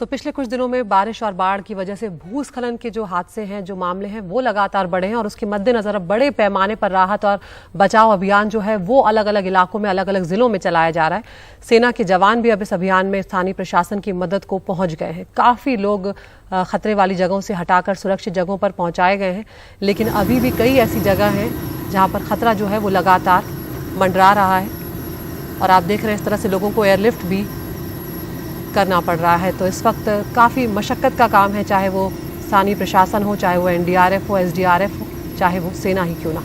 तो पिछले कुछ दिनों में बारिश और बाढ़ की वजह से भूस्खलन के जो हादसे हैं, जो मामले हैं, वो लगातार बढ़े हैं और उसके मद्देनजर अब बड़े पैमाने पर राहत और बचाव अभियान जो है वो अलग अलग इलाकों में, अलग अलग जिलों में चलाया जा रहा है। सेना के जवान भी अब इस अभियान में स्थानीय प्रशासन की मदद को पहुंच गए हैं। काफी लोग खतरे वाली जगहों से हटाकर सुरक्षित जगहों पर पहुंचाए गए हैं, लेकिन अभी भी कई ऐसी जगह हैं जहां पर खतरा जो है वो लगातार मंडरा रहा है और आप देख रहे हैं इस तरह से लोगों को एयरलिफ्ट भी करना पड़ रहा है। तो इस वक्त काफ़ी मशक्क़त का काम है, चाहे वो स्थानीय प्रशासन हो, चाहे वो एनडीआरएफ हो, एसडीआरएफ हो, चाहे वो सेना ही क्यों ना।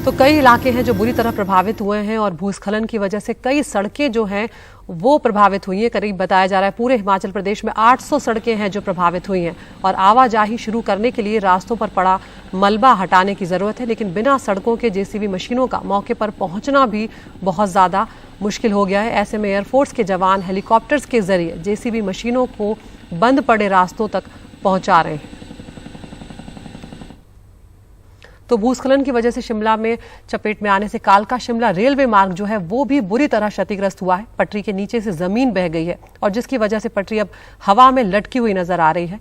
तो कई इलाके हैं जो बुरी तरह प्रभावित हुए हैं और भूस्खलन की वजह से कई सड़कें जो हैं वो प्रभावित हुई हैं। करीब बताया जा रहा है पूरे हिमाचल प्रदेश में 800 सड़कें हैं जो प्रभावित हुई हैं और आवाजाही शुरू करने के लिए रास्तों पर पड़ा मलबा हटाने की जरूरत है, लेकिन बिना सड़कों के जेसीबी मशीनों का मौके पर पहुंचना भी बहुत ज्यादा मुश्किल हो गया है। ऐसे में एयरफोर्स के जवान हेलीकॉप्टर्स के जरिए जेसीबी मशीनों को बंद पड़े रास्तों तक पहुंचा रहे हैं। तो भूस्खलन की वजह से शिमला में चपेट में आने से कालका शिमला रेलवे मार्ग जो है वो भी बुरी तरह क्षतिग्रस्त हुआ है। पटरी के नीचे से जमीन बह गई है और जिसकी वजह से पटरी अब हवा में लटकी हुई नजर आ रही है।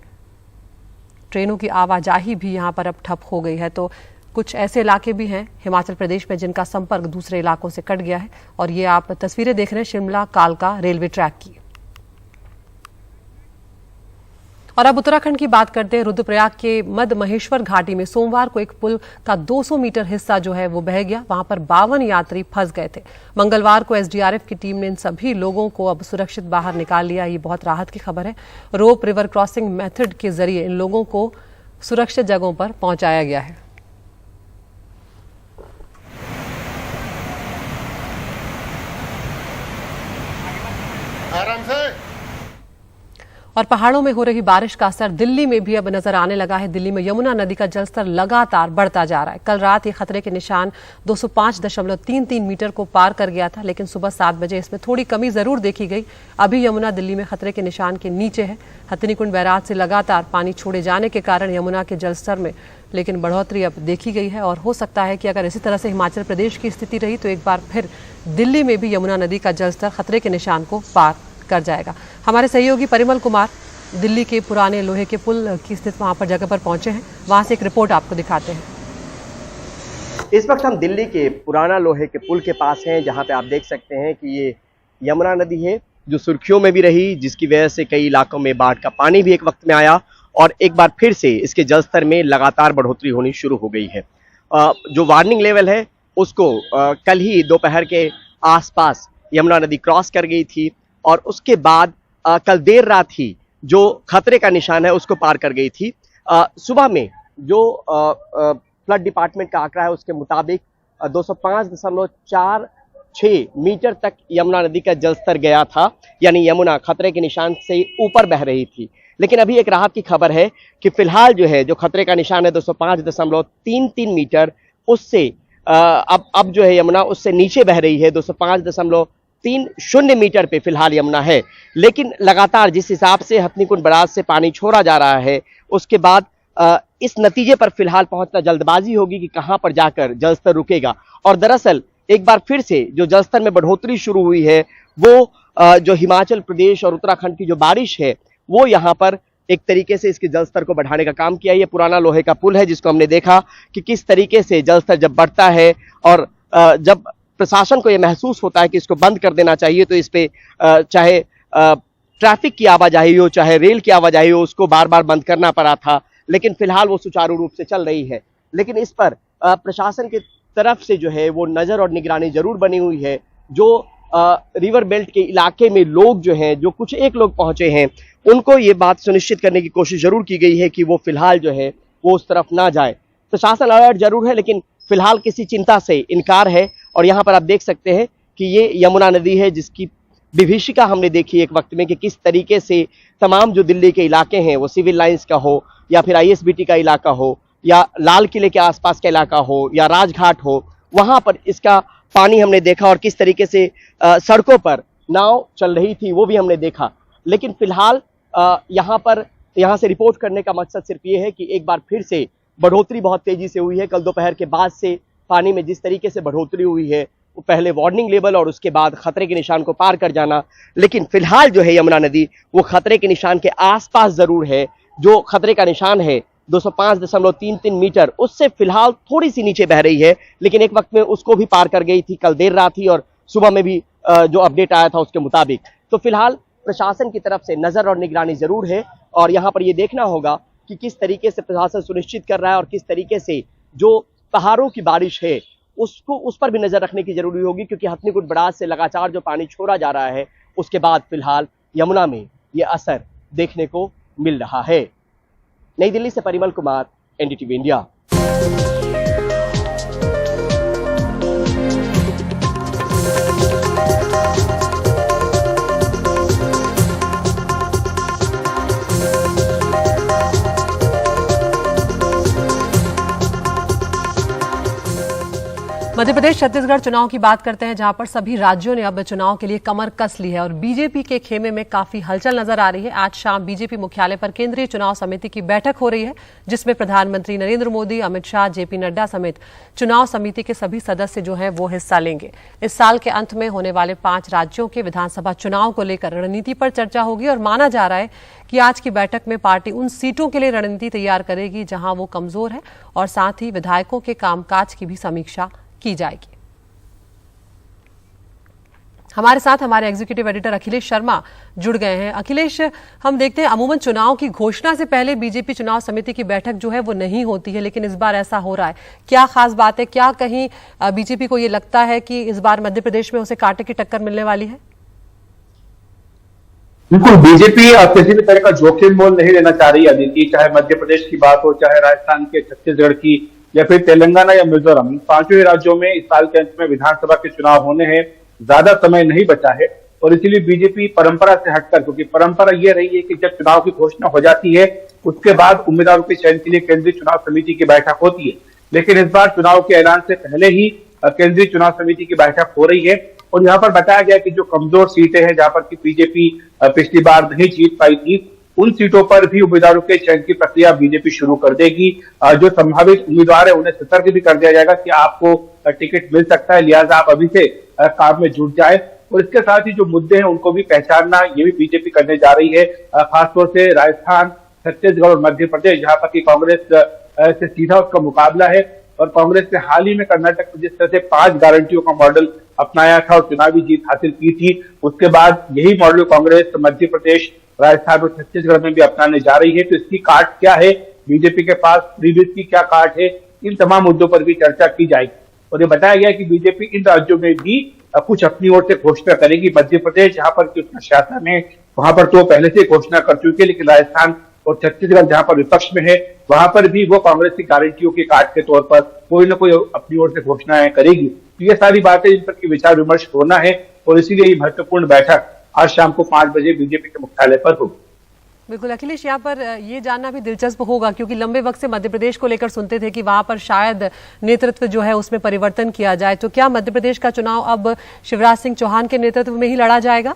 ट्रेनों की आवाजाही भी यहां पर अब ठप हो गई है। तो कुछ ऐसे इलाके भी हैं हिमाचल प्रदेश में जिनका संपर्क दूसरे इलाकों से कट गया है और ये आप तस्वीरें देख रहे हैं शिमला कालका रेलवे ट्रैक की। और अब उत्तराखंड की बात करते हैं। रुद्रप्रयाग के मद महेश्वर घाटी में सोमवार को एक पुल का 200 मीटर हिस्सा जो है वो बह गया। वहां पर 52 यात्री फंस गए थे। मंगलवार को एसडीआरएफ की टीम ने इन सभी लोगों को अब सुरक्षित बाहर निकाल लिया। ये बहुत राहत की खबर है। रोप रिवर क्रॉसिंग मेथड के जरिए इन लोगों को सुरक्षित जगहों पर पहुंचाया गया है। आराम से। और पहाड़ों में हो रही बारिश का असर दिल्ली में भी अब नजर आने लगा है। दिल्ली में यमुना नदी का जलस्तर लगातार बढ़ता जा रहा है। कल रात ये खतरे के निशान 205.33 मीटर को पार कर गया था, लेकिन सुबह 7 बजे इसमें थोड़ी कमी जरूर देखी गई। अभी यमुना दिल्ली में खतरे के निशान के नीचे है। हथिनीकुंड बैराज से लगातार पानी छोड़े जाने के कारण यमुना के जलस्तर में लेकिन बढ़ोतरी अब देखी गई है और हो सकता है कि अगर इसी तरह से हिमाचल प्रदेश की स्थिति रही तो एक बार फिर दिल्ली में भी यमुना नदी का जलस्तर खतरे के निशान को पार कर जाएगा। हमारे सहयोगी परिमल कुमार दिल्ली के पुराने लोहे के पुल की स्थित वहां पर जगह पर पहुंचे हैं। वहां से एक रिपोर्ट आपको दिखाते हैं। इस वक्त हम दिल्ली के पुराना लोहे के पुल के पास हैं, जहां पे आप देख सकते हैं कि ये यमुना नदी है जो सुर्खियों में भी रही, जिसकी वजह से कई इलाकों में बाढ़ का पानी भी एक वक्त में आया और एक बार फिर से इसके जलस्तर में लगातार बढ़ोतरी होनी शुरू हो गई है। जो वार्निंग लेवल है उसको कल ही दोपहर के आसपास यमुना नदी क्रॉस कर गई थी और उसके बाद कल देर रात ही जो खतरे का निशान है उसको पार कर गई थी। सुबह में जो फ्लड डिपार्टमेंट का आंकड़ा है उसके मुताबिक 205.46 मीटर तक यमुना नदी का जलस्तर गया था, यानी यमुना खतरे के निशान से ऊपर बह रही थी। लेकिन अभी एक राहत की खबर है कि फिलहाल जो है जो खतरे का निशान है 205.33 मीटर, उससे अब जो है यमुना उससे नीचे बह रही है। 205.30 मीटर पे फिलहाल यमुना है, लेकिन लगातार जिस हिसाब से हथनीकुंड बराज से पानी छोड़ा जा रहा है उसके बाद इस नतीजे पर फिलहाल पहुंचना जल्दबाजी होगी कि कहां पर जाकर जलस्तर रुकेगा। और दरअसल एक बार फिर से जो जलस्तर में बढ़ोतरी शुरू हुई है वो जो हिमाचल प्रदेश और उत्तराखंड की जो बारिश है वो यहाँ पर एक तरीके से इसके जलस्तर को बढ़ाने का काम किया। ये पुराना लोहे का पुल है जिसको हमने देखा कि किस तरीके से जलस्तर जब बढ़ता है और जब प्रशासन को यह महसूस होता है कि इसको बंद कर देना चाहिए तो इस पे चाहे ट्रैफिक की आवाजाही हो चाहे रेल की आवाजाही हो उसको बार बार बंद करना पड़ा था, लेकिन फिलहाल वो सुचारू रूप से चल रही है। लेकिन इस पर प्रशासन की तरफ से जो है वो नजर और निगरानी जरूर बनी हुई है। जो रिवर बेल्ट के इलाके में लोग जो हैं, जो कुछ एक लोग पहुंचे हैं, उनको ये बात सुनिश्चित करने की कोशिश जरूर की गई है कि वो फिलहाल जो है वो उस तरफ ना जाए। प्रशासन अलर्ट जरूर है लेकिन फिलहाल किसी चिंता से इनकार है। और यहाँ पर आप देख सकते हैं कि ये यमुना नदी है जिसकी विभीषिका हमने देखी एक वक्त में कि किस तरीके से तमाम जो दिल्ली के इलाके हैं वो सिविल लाइंस का हो या फिर आईएसबीटी का इलाका हो या लाल किले के आसपास का इलाका हो या राजघाट हो, वहां पर इसका पानी हमने देखा और किस तरीके से सड़कों पर नाव चल रही थी वो भी हमने देखा। लेकिन फिलहाल यहाँ से रिपोर्ट करने का मकसद सिर्फ ये है कि एक बार फिर से बढ़ोतरी बहुत तेजी से हुई है। कल दोपहर के बाद से पानी में जिस तरीके से बढ़ोतरी हुई है पहले वार्निंग लेवल और उसके बाद खतरे के निशान को पार कर जाना। लेकिन फिलहाल जो है यमुना नदी वो खतरे के निशान के आसपास जरूर है। जो खतरे का निशान है 205.33 मीटर, उससे फिलहाल थोड़ी सी नीचे बह रही है, लेकिन एक वक्त में उसको भी पार कर गई थी। कल देर रात ही और सुबह में भी जो अपडेट आया था उसके मुताबिक। तो फिलहाल प्रशासन की तरफ से नजर और निगरानी जरूर है और यहाँ पर ये देखना होगा कि किस तरीके से प्रशासन सुनिश्चित कर रहा है और किस तरीके से जो पहाड़ों की बारिश है उसको उस पर भी नजर रखने की जरूरी होगी, क्योंकि हथनीकुंड बराज से लगातार जो पानी छोड़ा जा रहा है उसके बाद फिलहाल यमुना में ये असर देखने को मिल रहा है। नई दिल्ली से परिमल कुमार, एनडीटीवी इंडिया। मध्य प्रदेश छत्तीसगढ़ चुनाव की बात करते हैं, जहां पर सभी राज्यों ने अब चुनाव के लिए कमर कस ली है और बीजेपी के खेमे में काफी हलचल नजर आ रही है। आज शाम बीजेपी मुख्यालय पर केंद्रीय चुनाव समिति की बैठक हो रही है, जिसमें प्रधानमंत्री नरेंद्र मोदी, अमित शाह, जेपी नड्डा समेत चुनाव समिति के सभी सदस्य जो हैं वो हिस्सा लेंगे। इस साल के अंत में होने वाले 5 राज्यों के विधानसभा चुनाव को लेकर रणनीति पर चर्चा होगी और माना जा रहा है कि आज की बैठक में पार्टी उन सीटों के लिए रणनीति तैयार करेगी जहां वो कमजोर है और साथ ही विधायकों के कामकाज की भी समीक्षा की जाएगी। हमारे साथ हमारे एग्जीक्यूटिव एडिटर अखिलेश शर्मा जुड़ गए हैं। अखिलेश, हम देखते हैं अमूमन चुनाव की घोषणा से पहले बीजेपी चुनाव समिति की बैठक जो है वो नहीं होती है, लेकिन इस बार ऐसा हो रहा है। क्या खास बात है? क्या कहीं बीजेपी को ये लगता है कि इस बार मध्य प्रदेश में उसे कांटे की टक्कर मिलने वाली है? बिल्कुल, बीजेपी किसी भी तरह का जोखिम मोल नहीं लेना चाह रही है अदिति। चाहे मध्य प्रदेश की बात हो, चाहे राजस्थान के, छत्तीसगढ़ की या फिर तेलंगाना या मिजोरम, इन 5 ही राज्यों में इस साल के अंत में विधानसभा के चुनाव होने हैं। ज्यादा समय नहीं बचा है और इसीलिए बीजेपी परंपरा से हटकर, क्योंकि परंपरा ये रही है कि जब चुनाव की घोषणा हो जाती है उसके बाद उम्मीदवारों के चयन के लिए केंद्रीय चुनाव समिति की बैठक होती है, लेकिन इस बार चुनाव के ऐलान से पहले ही केंद्रीय चुनाव समिति की बैठक हो रही है। और यहाँ पर बताया गया कि जो कमजोर सीटें हैं, जहां पर की बीजेपी पिछली बार नहीं जीत पाई थी, उन सीटों पर भी उम्मीदवारों के चयन की प्रक्रिया बीजेपी शुरू कर देगी। जो संभावित उम्मीदवार है उन्हें सतर्क भी कर दिया जाएगा कि आपको टिकट मिल सकता है, लिहाजा आप अभी से काम में जुट जाए। और इसके साथ ही जो मुद्दे हैं उनको भी पहचानना, ये भी बीजेपी करने जा रही है। खासतौर से राजस्थान, छत्तीसगढ़ और मध्य प्रदेश, जहां पर की कांग्रेस से सीधा उसका मुकाबला है। और कांग्रेस ने हाल ही में कर्नाटक में जिस तरह से 5 गारंटियों का मॉडल अपनाया था और चुनावी जीत हासिल की थी, उसके बाद यही मॉडल कांग्रेस मध्य प्रदेश, राजस्थान और छत्तीसगढ़ में भी अपनाने जा रही है। तो इसकी काट क्या है, बीजेपी के पास प्रीवियस की क्या काट है, इन तमाम मुद्दों पर भी चर्चा की जाएगी। और ये बताया गया कि बीजेपी इन राज्यों में भी कुछ अपनी ओर से घोषणा करेगी। मध्य प्रदेश, जहां पर की उसका शासन है, वहां पर तो पहले से घोषणा कर चुकी है, लेकिन राजस्थान और छत्तीसगढ़ जहां पर विपक्ष में है, वहां पर भी वो कांग्रेस की गारंटियों के काट के तौर पर कोई ना कोई अपनी ओर से घोषणाएं करेगी। तो ये सारी बातें, इन पर विचार विमर्श होना है और इसीलिए ये महत्वपूर्ण बैठक आज शाम को 5 बजे बीजेपी के मुख्यालय पर होगी। बिल्कुल अखिलेश, यहाँ पर ये जानना भी दिलचस्प होगा, क्योंकि लंबे वक्त से मध्य प्रदेश को लेकर सुनते थे कि वहां पर शायद नेतृत्व जो है उसमें परिवर्तन किया जाए। तो क्या मध्य प्रदेश का चुनाव अब शिवराज सिंह चौहान के नेतृत्व में ही लड़ा जाएगा?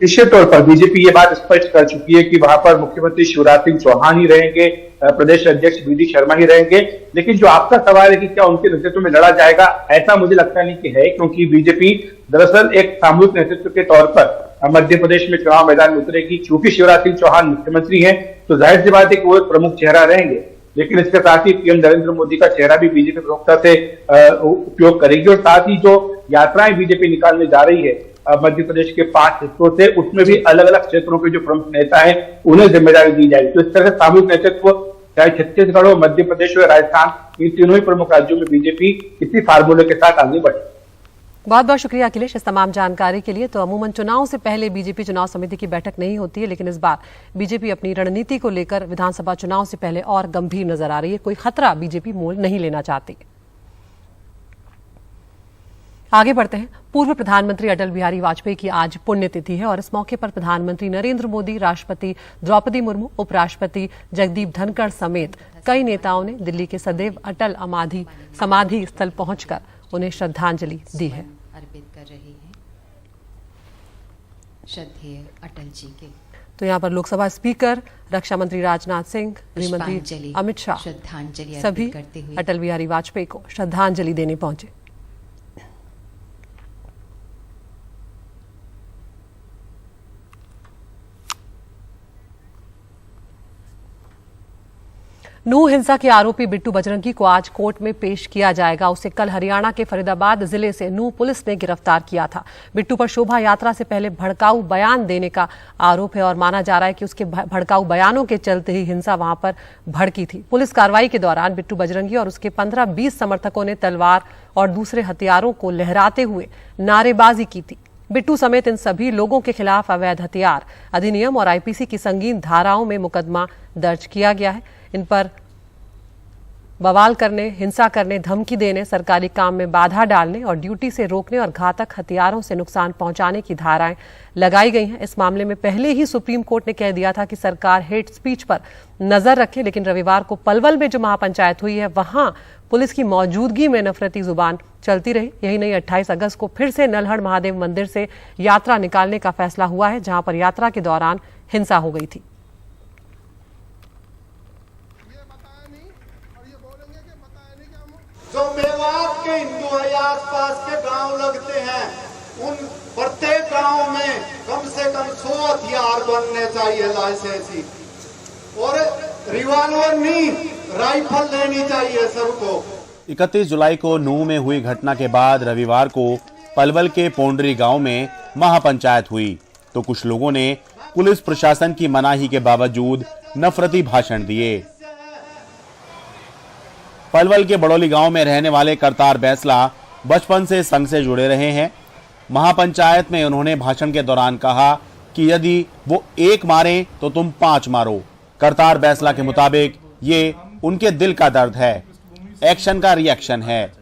निश्चित तौर पर बीजेपी ये बात स्पष्ट कर चुकी है कि वहां पर मुख्यमंत्री शिवराज सिंह चौहान ही रहेंगे, प्रदेश अध्यक्ष वी.डी. शर्मा ही रहेंगे। लेकिन जो आपका सवाल है कि क्या उनके नेतृत्व में लड़ा जाएगा, ऐसा मुझे लगता नहीं कि है, क्योंकि बीजेपी दरअसल एक सामूहिक नेतृत्व के तौर पर मध्य प्रदेश में चुनाव मैदान में उतरेगी। चूंकि शिवराज सिंह चौहान मुख्यमंत्री हैं, तो जाहिर सी बात है कि वो एक प्रमुख चेहरा रहेंगे, लेकिन इसके साथ ही पीएम नरेंद्र मोदी का चेहरा भी बीजेपी प्रमुखता से उपयोग करेगी। और साथ ही जो यात्राएं बीजेपी निकालने जा रही है मध्य प्रदेश के 5 हिस्सों से, उसमें भी अलग अलग क्षेत्रों के जो प्रमुख नेता हैं उन्हें जिम्मेदारी दी जाएगी। तो इस तरह से सामूहिक नेतृत्व, चाहे छत्तीसगढ़ हो, मध्य प्रदेश हो, राजस्थान, इन तीनों ही प्रमुख राज्यों में बीजेपी इसी फार्मूले के साथ आगे बढ़े। बहुत बहुत शुक्रिया अखिलेश इस तमाम जानकारी के लिए। तो अमूमन चुनाव से पहले बीजेपी चुनाव समिति की बैठक नहीं होती है, लेकिन इस बार बीजेपी अपनी रणनीति को लेकर विधानसभा चुनाव से पहले और गंभीर नजर आ रही है। कोई खतरा बीजेपी मोल नहीं लेना चाहती। आगे बढ़ते हैं। पूर्व प्रधानमंत्री अटल बिहारी वाजपेयी की आज पुण्यतिथि है और इस मौके पर प्रधानमंत्री नरेंद्र मोदी, राष्ट्रपति द्रौपदी मुर्मू, उपराष्ट्रपति जगदीप धनखड़ समेत कई नेताओं ने दिल्ली के सदैव अटल समाधि स्थल पहुंचकर उन्हें श्रद्धांजलि दी है। अर्पित कर रहे हैं श्रद्धेय अटल जी के। तो यहाँ पर लोकसभा स्पीकर, रक्षा मंत्री राजनाथ सिंह, गृह मंत्री अमित शाह सभी अटल बिहारी वाजपेयी को श्रद्धांजलि देने पहुंचे। नूह हिंसा के आरोपी बिट्टू बजरंगी को आज कोर्ट में पेश किया जाएगा। उसे कल हरियाणा के फरीदाबाद जिले से नूह पुलिस ने गिरफ्तार किया था। बिट्टू पर शोभा यात्रा से पहले भड़काऊ बयान देने का आरोप है और माना जा रहा है कि उसके भड़काऊ बयानों के चलते ही हिंसा वहां पर भड़की थी। पुलिस कार्रवाई के दौरान बिट्टू बजरंगी और उसके 15-20 समर्थकों ने तलवार और दूसरे हथियारों को लहराते हुए नारेबाजी की थी। बिट्टू समेत इन सभी लोगों के खिलाफ अवैध हथियार अधिनियम और आईपीसी की संगीन धाराओं में मुकदमा दर्ज किया गया है। इन पर बवाल करने, हिंसा करने, धमकी देने, सरकारी काम में बाधा डालने और ड्यूटी से रोकने और घातक हथियारों से नुकसान पहुंचाने की धाराएं लगाई गई हैं। इस मामले में पहले ही सुप्रीम कोर्ट ने कह दिया था कि सरकार हेट स्पीच पर नजर रखे, लेकिन रविवार को पलवल में जो महापंचायत हुई है वहां पुलिस की मौजूदगी में नफरती जुबान चलती रही। यही नहीं, 28 अगस्त को फिर से नल्हड़ महादेव मंदिर से यात्रा निकालने का फैसला हुआ है, जहां पर यात्रा के दौरान हिंसा हो गई थी। जो मेवात के हिंदू है या आसपास के गांव लगते हैं, उन प्रत्येक गांव में कम से कम 100 हथियार बनने चाहिए लाइसेंसी, और रिवॉल्वर नहीं राइफल देनी चाहिए सबको। 31 जुलाई को नूह में हुई घटना के बाद रविवार को पलवल के पोंडरी गांव में महापंचायत हुई तो कुछ लोगों ने पुलिस प्रशासन की मनाही के बावजूद नफरती भाषण दिए। पलवल के बड़ौली गांव में रहने वाले करतार बैसला बचपन से संघ से जुड़े रहे हैं। महापंचायत में उन्होंने भाषण के दौरान कहा कि यदि वो 1 मारे तो तुम 5 मारो। करतार बैसला के मुताबिक ये उनके दिल का दर्द है, एक्शन का रिएक्शन है।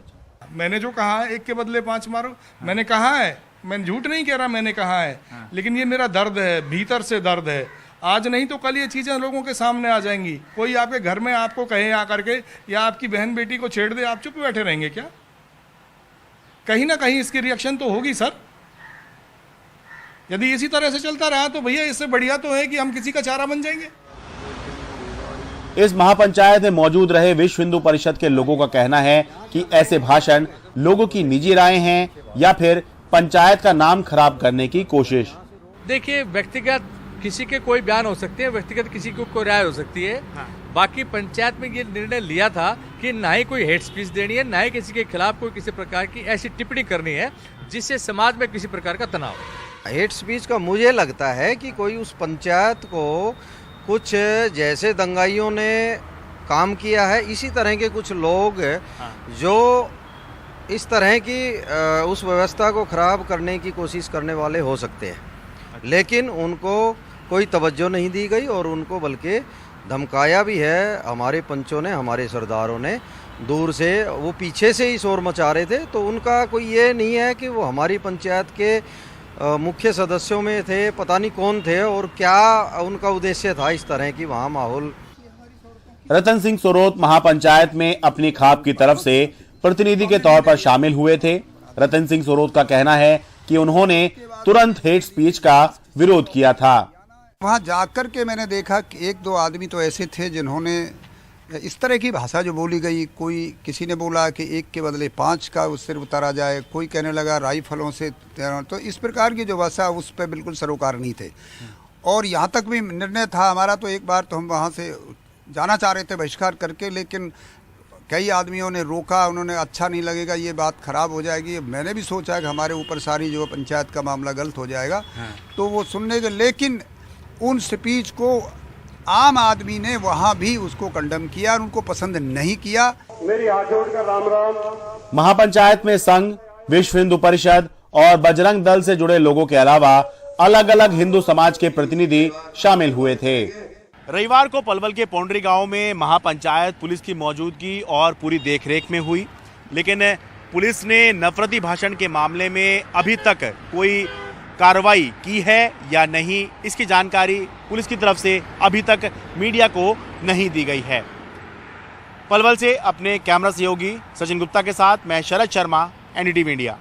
मैंने जो कहा है 1 के बदले 5 मारो, मैंने कहा है, मैं झूठ नहीं कह रहा, मैंने कहा है, लेकिन ये मेरा दर्द है, भीतर से दर्द है। आज नहीं तो कल ये चीजें लोगों के सामने आ जाएंगी। कोई आपके घर में आपको कहे आकर के या आपकी बहन बेटी को छेड़ दे, आप चुप बैठे रहेंगे क्या? कहीं ना कहीं इसकी रिएक्शन तो होगी सर। यदि इसी तरह से चलता रहा तो भैया इससे बढ़िया तो है कि हम किसी का चारा बन जाएंगे। इस महापंचायत में मौजूद रहे विश्व हिंदू परिषद के लोगों का कहना है कि ऐसे भाषण लोगों की निजी राय हैं या फिर पंचायत का नाम खराब करने की कोशिश। देखिए, व्यक्तिगत किसी के कोई बयान हो सकते हैं, व्यक्तिगत किसी को कोई राय हो सकती है। बाकी पंचायत में ये निर्णय लिया था कि ना ही कोई हेट स्पीच देनी है, ना ही किसी के खिलाफ कोई किसी प्रकार की ऐसी टिप्पणी करनी है जिससे समाज में किसी प्रकार का तनाव हो। हेट स्पीच का मुझे लगता है कि कोई उस पंचायत को कुछ जैसे दंगाइयों ने काम किया है, इसी तरह के कुछ लोग जो इस तरह की उस व्यवस्था को खराब करने की कोशिश करने वाले हो सकते हैं, लेकिन उनको कोई तवज्जो नहीं दी गई और उनको बल्कि धमकाया भी है। हमारे पंचों ने, हमारे सरदारों ने दूर से, वो पीछे से ही शोर मचा रहे थे, तो उनका कोई ये नहीं है कि वो हमारी पंचायत के मुख्य सदस्यों में थे, पता नहीं कौन थे और क्या उनका उद्देश्य था इस तरह की वहाँ माहौल। रतन सिंह सोरोत महापंचायत में अपनी खाप की तरफ से प्रतिनिधि के तौर पर शामिल हुए थे। रतन सिंह सोरोत का कहना है कि उन्होंने तुरंत हेट स्पीच का विरोध किया था। वहां जाकर के मैंने देखा कि 1-2 आदमी तो ऐसे थे जिन्होंने इस तरह की भाषा जो बोली गई, कोई किसी ने बोला कि 1 के बदले 5 का उस सिर उतारा जाए, कोई कहने लगा राइफलों से, तो इस प्रकार की जो भाषा उस पर बिल्कुल सरोकार नहीं थे। और यहाँ तक भी निर्णय था हमारा, तो एक बार तो हम वहाँ से जाना चाह रहे थे बहिष्कार करके, लेकिन कई आदमियों ने रोका। उन्होंने अच्छा नहीं लगेगा, ये बात खराब हो जाएगी। मैंने भी सोचा कि हमारे ऊपर सारी जो पंचायत का मामला गलत हो जाएगा, तो वो सुनने के, लेकिन उन स्पीच को आम आदमी ने वहाँ भी उसको कंडेम किया और उनको पसंद नहीं किया। मेरी हाथ जोड़कर राम राम। महापंचायत में संघ, विश्व हिंदू परिषद और बजरंग दल से जुड़े लोगों के अलावा अलग अलग हिंदू समाज के प्रतिनिधि शामिल हुए थे। रविवार को पलवल के पोंडरी गांव में महापंचायत पुलिस की मौजूदगी और पूरी देखरेख में हुई, लेकिन पुलिस ने नफरती भाषण के मामले में अभी तक कोई कार्रवाई की है या नहीं, इसकी जानकारी पुलिस की तरफ से अभी तक मीडिया को नहीं दी गई है। पलवल से अपने कैमरा सहयोगी सचिन गुप्ता के साथ मैं शरद शर्मा, एनडीटीवी इंडिया।